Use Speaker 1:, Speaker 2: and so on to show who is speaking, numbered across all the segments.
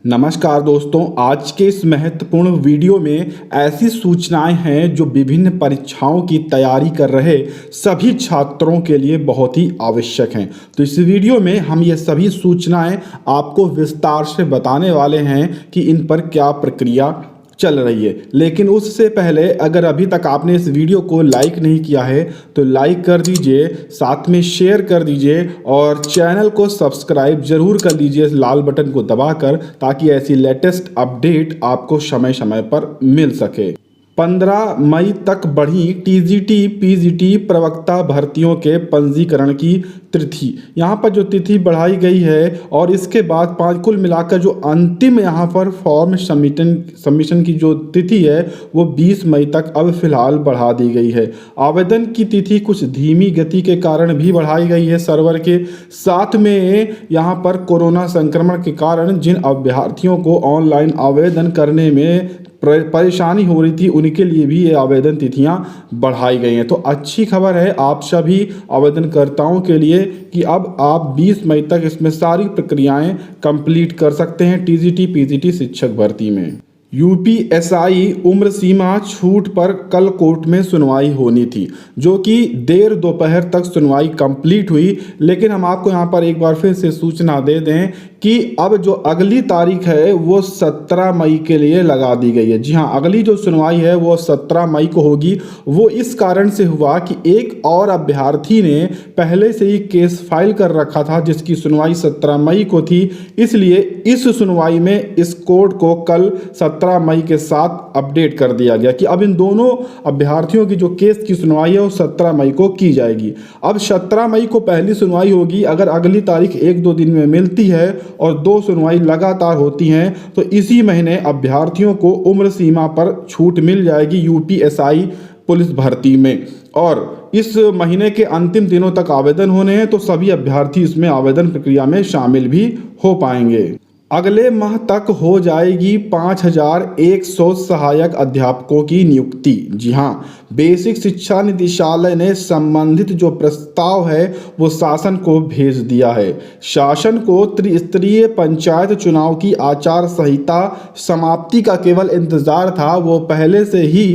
Speaker 1: नमस्कार दोस्तों, आज के इस महत्वपूर्ण वीडियो में ऐसी सूचनाएं हैं जो विभिन्न परीक्षाओं की तैयारी कर रहे सभी छात्रों के लिए बहुत ही आवश्यक हैं। तो इस वीडियो में हम ये सभी सूचनाएं आपको विस्तार से बताने वाले हैं कि इन पर क्या प्रक्रिया चल रही है। लेकिन उससे पहले अगर अभी तक आपने इस वीडियो को लाइक नहीं किया है तो लाइक कर दीजिए, साथ में शेयर कर दीजिए और चैनल को सब्सक्राइब जरूर कर लीजिए लाल बटन को दबाकर, ताकि ऐसी लेटेस्ट अपडेट आपको समय समय पर मिल सके। 15 मई तक बढ़ी टीजीटी पीजीटी प्रवक्ता भर्तियों के पंजीकरण की तिथि। यहाँ पर जो तिथि बढ़ाई गई है और इसके बाद कुल मिलाकर जो अंतिम यहाँ पर फॉर्म सबमिशन की जो तिथि है वो 20 मई तक अब फिलहाल बढ़ा दी गई है। आवेदन की तिथि कुछ धीमी गति के कारण भी बढ़ाई गई है सर्वर के साथ में। यहाँ पर कोरोना संक्रमण के कारण जिन अभ्यर्थियों को ऑनलाइन आवेदन करने में परेशानी हो रही थी उनके लिए भी ये आवेदन तिथियां बढ़ाई गई हैं। तो अच्छी खबर है आप सभी आवेदनकर्ताओं के लिए कि अब आप 20 मई तक इसमें सारी प्रक्रियाएं कंप्लीट कर सकते हैं टीजीटी पीजीटी शिक्षक भर्ती में। यूपीएसआई उम्र सीमा छूट पर कल कोर्ट में सुनवाई होनी थी, जो कि देर दोपहर तक सुनवाई कंप्लीट हुई। लेकिन हम आपको यहां पर एक बार फिर से सूचना दे दें कि अब जो अगली तारीख है वो 17 मई के लिए लगा दी गई है। जी हाँ, अगली जो सुनवाई है वो 17 मई को होगी। वो इस कारण से हुआ कि एक और अभ्यर्थी ने पहले से ही केस फाइल कर रखा था जिसकी सुनवाई 17 मई को थी। इसलिए इस सुनवाई में इस कोर्ट को कल 17 मई के साथ अपडेट कर दिया गया कि अब इन दोनों अभ्यर्थियों की जो केस की सुनवाई है वो 17 मई को की जाएगी। अब 17 मई को पहली सुनवाई होगी। अगर अगली तारीख 1-2 दिन में मिलती है और 2 सुनवाई लगातार होती हैं तो इसी महीने अभ्यर्थियों को उम्र सीमा पर छूट मिल जाएगी यूपीएसआई पुलिस भर्ती में। और इस महीने के अंतिम दिनों तक आवेदन होने हैं तो सभी अभ्यर्थी इसमें आवेदन प्रक्रिया में शामिल भी हो पाएंगे। अगले माह तक हो जाएगी 5100 सहायक अध्यापकों की नियुक्ति। जी हाँ, बेसिक शिक्षा निदेशालय ने संबंधित जो प्रस्ताव है वो शासन को भेज दिया है। शासन को त्रिस्तरीय पंचायत चुनाव की आचार संहिता समाप्ति का केवल इंतजार था। वो पहले से ही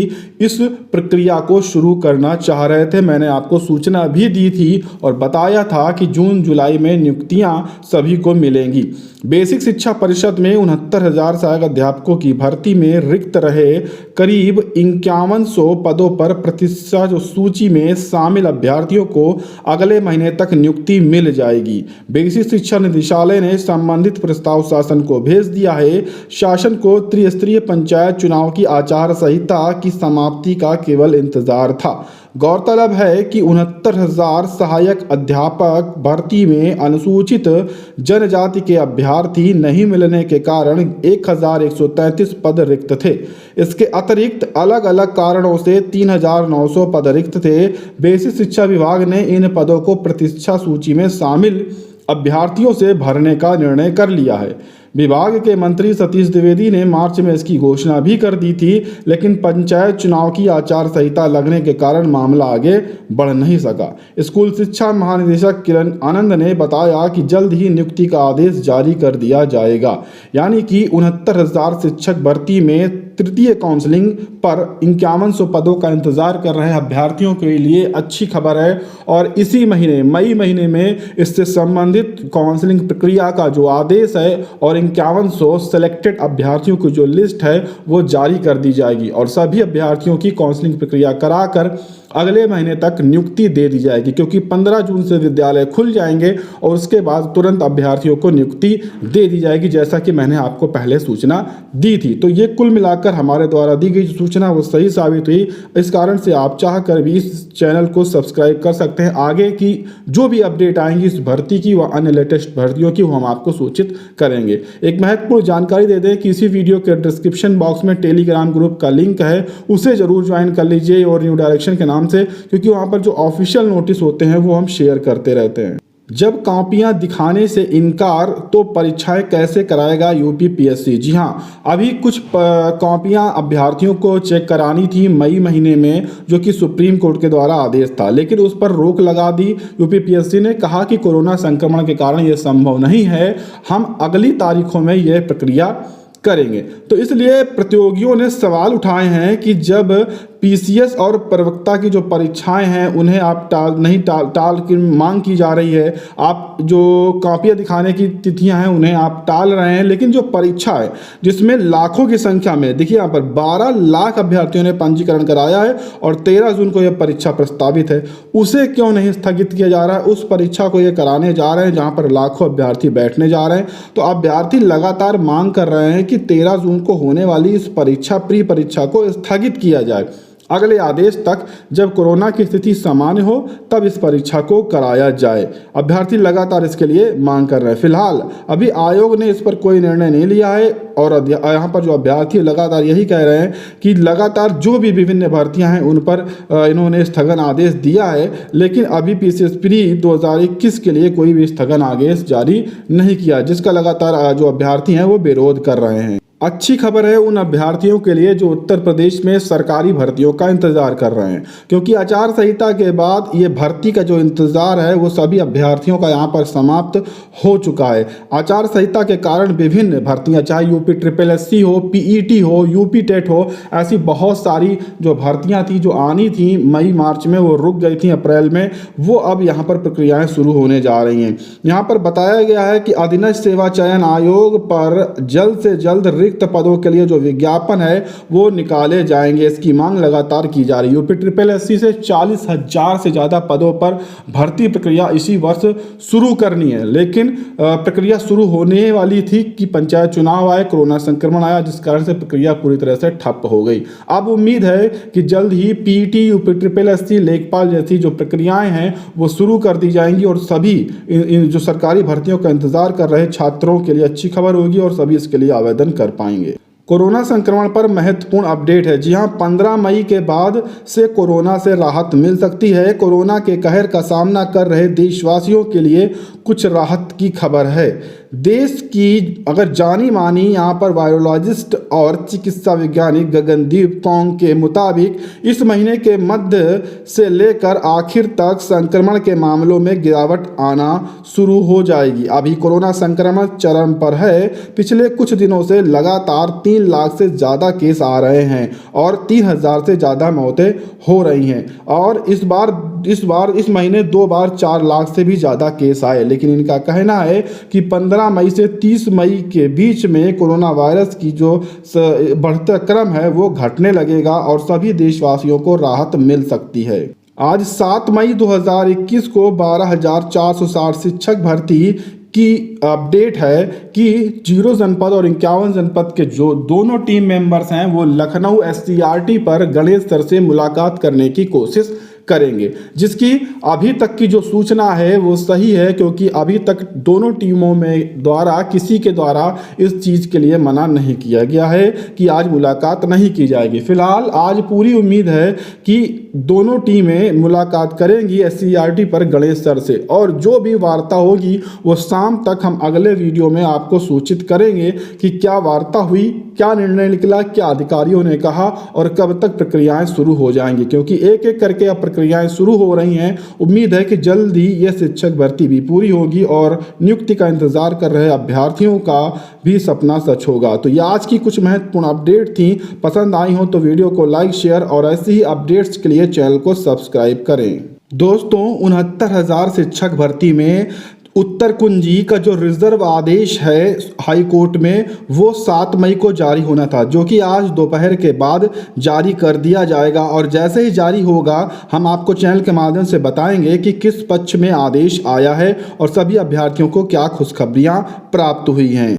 Speaker 1: इस प्रक्रिया को शुरू करना चाह रहे थे। मैंने आपको सूचना भी दी थी और बताया था कि जून जुलाई में नियुक्तियां सभी को मिलेंगी। बेसिक शिक्षा परिषद में 69,000 सहायक अध्यापकों की भर्ती में रिक्त रहे करीब 5100 पदों पर प्रतिशत जो सूची में शामिल अभ्यर्थियों को अगले महीने तक नियुक्ति मिल जाएगी। बेसिक शिक्षा निदेशालय ने संबंधित प्रस्ताव शासन को भेज दिया है। शासन को त्रिस्तरीय पंचायत चुनाव की आचार संहिता की समाप्ति का केवल इंतजार था। गौरतलब है कि 69,000 सहायक अध्यापक भर्ती में अनुसूचित जनजाति के अभ्यर्थी नहीं मिलने के कारण 1133 पद रिक्त थे। इसके अतिरिक्त अलग अलग कारणों से 3900 पद रिक्त थे। बेसिक शिक्षा विभाग ने इन पदों को प्रतिष्ठा सूची में शामिल अभ्यर्थियों से भरने का निर्णय कर लिया है। विभाग के मंत्री सतीश द्विवेदी ने मार्च में इसकी घोषणा भी कर दी थी, लेकिन पंचायत चुनाव की आचार संहिता लगने के कारण मामला आगे बढ़ नहीं सका। स्कूल शिक्षा महानिदेशक किरण आनंद ने बताया कि जल्द ही नियुक्ति का आदेश जारी कर दिया जाएगा। यानी कि 69,000 शिक्षक भर्ती में तृतीय काउंसलिंग पर 5100 पदों का इंतजार कर रहे अभ्यर्थियों के लिए अच्छी खबर है। और इसी महीने मई महीने में इससे संबंधित काउंसलिंग प्रक्रिया का जो आदेश है और 5100 सेलेक्टेड अभ्यर्थियों की जो लिस्ट है वो जारी कर दी जाएगी और सभी अभ्यर्थियों की काउंसलिंग प्रक्रिया कराकर अगले महीने तक नियुक्ति दे दी जाएगी, क्योंकि 15 जून से विद्यालय खुल जाएंगे और उसके बाद तुरंत अभ्यर्थियों को नियुक्ति दे दी जाएगी, जैसा कि मैंने आपको पहले सूचना दी थी। तो ये कुल मिलाकर हमारे द्वारा दी गई सूचना वो सही साबित हुई। इस कारण से आप चाह कर भी इस चैनल को सब्सक्राइब कर सकते हैं। आगे की जो भी अपडेट आएंगी इस भर्ती की व अन्य लेटेस्ट भर्तियों की वो हम आपको सूचित करेंगे। एक महत्वपूर्ण जानकारी दे दें कि इसी वीडियो के डिस्क्रिप्शन बॉक्स में टेलीग्राम ग्रुप का लिंक है, उसे जरूर ज्वाइन कर लीजिए और न्यू डायरेक्शन के नाम से, क्योंकि वहाँ पर जो ऑफिशियल नोटिस होते हैं वो हम शेयर करते रहते हैं। जब कॉपियां दिखाने से इनकार तो परीक्षाएं कैसे कराएगा यूपीपीएससी। जी हाँ, अभी कुछ कॉपियां अभ्यर्थियों को चेक करानी थी मई महीने में, जो कि सुप्रीम कोर्ट के द्वारा आदेश था, लेकिन उस पर रोक लगा दी। यूपीपीएससी ने कहा कि कोरोना संक्रमण के कारण यह संभव नहीं है, हम अगली तारीखों में यह प्रक्रिया करेंगे। तो इसलिए प्रतियोगियों ने सवाल उठाए हैं कि जब पीसीएस और प्रवक्ता की जो परीक्षाएं हैं उन्हें आप टाल की मांग की जा रही है, आप जो कॉपियां दिखाने की तिथियां हैं उन्हें आप टाल रहे हैं, लेकिन जो परीक्षा है जिसमें लाखों की संख्या में, देखिए यहाँ पर 12 लाख अभ्यर्थियों ने पंजीकरण कराया है और 13 जून को यह परीक्षा प्रस्तावित है, उसे क्यों नहीं स्थगित किया जा रहा है। उस परीक्षा को ये कराने जा रहे हैं जहाँ पर लाखों अभ्यर्थी बैठने जा रहे हैं। तो अभ्यर्थी लगातार मांग कर रहे हैं कि 13 जून को होने वाली इस परीक्षा प्री परीक्षा को स्थगित किया जाए, अगले आदेश तक, जब कोरोना की स्थिति सामान्य हो तब इस परीक्षा को कराया जाए। अभ्यर्थी लगातार इसके लिए मांग कर रहे हैं। फिलहाल अभी आयोग ने इस पर कोई निर्णय नहीं लिया है और यहाँ पर जो अभ्यर्थी लगातार यही कह रहे हैं कि लगातार जो भी विभिन्न भर्तियां हैं उन पर इन्होंने स्थगन आदेश दिया है, लेकिन अभी पीसीएस प्री 2021 के लिए कोई भी स्थगन आदेश जारी नहीं किया, जिसका लगातार जो अभ्यर्थी हैं वो विरोध कर रहे हैं। अच्छी खबर है उन अभ्यर्थियों के लिए जो उत्तर प्रदेश में सरकारी भर्तियों का इंतजार कर रहे हैं, क्योंकि आचार संहिता के बाद ये भर्ती का जो इंतजार है वो सभी अभ्यर्थियों का यहाँ पर समाप्त हो चुका है। आचार संहिता के कारण विभिन्न भर्तियाँ, चाहे यूपी SSSC हो, पीईटी हो, यूपी टेट हो, ऐसी बहुत सारी जो भर्तियाँ थी जो आनी थी मई मार्च में, वो रुक गई थी अप्रैल में, वो अब यहाँ पर प्रक्रियाएँ शुरू होने जा रही हैं। यहाँ पर बताया गया है कि अधीनस्थ सेवा चयन आयोग पर जल्द से जल्द पदों के लिए जो विज्ञापन है वो निकाले जाएंगे, इसकी मांग लगातार की जा रही है। यूपी SSSC से 40,000 से ज़्यादा पदों पर भर्ती प्रक्रिया इसी वर्ष शुरू करनी है, लेकिन प्रक्रिया शुरू होने वाली थी कि पंचायत चुनाव आए, कोरोना संक्रमण आया, जिस कारण से प्रक्रिया पूरी तरह से ठप हो गई। अब उम्मीद है कि जल्द ही पीईटी, यूपी SSSC, लेखपाल जैसी जो प्रक्रियाएं हैं वो शुरू कर दी जाएंगी और सभी जो सरकारी भर्तियों का इंतजार कर रहे छात्रों के लिए अच्छी खबर होगी और सभी इसके लिए आवेदन कर पाएंगे। कोरोना संक्रमण पर महत्वपूर्ण अपडेट है। जी हां, 15 मई के बाद से कोरोना से राहत मिल सकती है। कोरोना के कहर का सामना कर रहे देशवासियों के लिए कुछ राहत की खबर है। देश की अगर जानी मानी यहाँ पर वायरोलॉजिस्ट और चिकित्सा वैज्ञानिक गगनदीप कौंग के मुताबिक इस महीने के मध्य से लेकर आखिर तक संक्रमण के मामलों में गिरावट आना शुरू हो जाएगी। अभी कोरोना संक्रमण चरम पर है। पिछले कुछ दिनों से लगातार 3 लाख से ज़्यादा केस आ रहे हैं और 3,000 से ज़्यादा मौतें हो रही हैं और इस बार इस महीने 2 बार 4 लाख से भी ज़्यादा केस आए। लेकिन इनका कहना है कि 15 मई से 30 मई के बीच में कोरोना वायरस की जो बढ़ता क्रम है वो घटने लगेगा और सभी देशवासियों को राहत मिल सकती है। आज 7 मई 2021 को 12,460 शिक्षक भर्ती की अपडेट है कि 0 जनपद और 51 जनपद के जो दोनों टीम मेंबर्स हैं वो लखनऊ SCRT पर गणेश सर से मुलाकात करने की कोशिश करेंगे, जिसकी अभी तक की जो सूचना है वो सही है, क्योंकि अभी तक दोनों टीमों में द्वारा किसी के द्वारा इस चीज़ के लिए मना नहीं किया गया है कि आज मुलाकात नहीं की जाएगी। फिलहाल आज पूरी उम्मीद है कि दोनों टीमें मुलाकात करेंगी SCRT पर गणेश सर से और जो भी वार्ता होगी वो शाम तक हम अगले वीडियो में आपको सूचित करेंगे कि क्या वार्ता हुई, क्या निर्णय निकला, क्या अधिकारियों ने कहा और कब तक प्रक्रियाएं शुरू हो जाएंगी, क्योंकि एक एक करके अब प्रक्रियाएं शुरू हो रही हैं। उम्मीद है कि जल्द ही यह शिक्षक भर्ती भी पूरी होगी और नियुक्ति का इंतजार कर रहे अभ्यर्थियों का भी सपना सच होगा। तो ये आज की कुछ महत्वपूर्ण अपडेट थी। पसंद आई हो तो वीडियो को लाइक, शेयर और ऐसे ही अपडेट्स के लिए चैनल को सब्सक्राइब करें। दोस्तों, 69,000 शिक्षक भर्ती में उत्तर कुंजी का जो रिजर्व आदेश है हाई कोर्ट में वो 7 मई को जारी होना था, जो कि आज दोपहर के बाद जारी कर दिया जाएगा और जैसे ही जारी होगा हम आपको चैनल के माध्यम से बताएंगे कि किस पक्ष में आदेश आया है और सभी अभ्यर्थियों को क्या खुशखबरियां प्राप्त हुई हैं।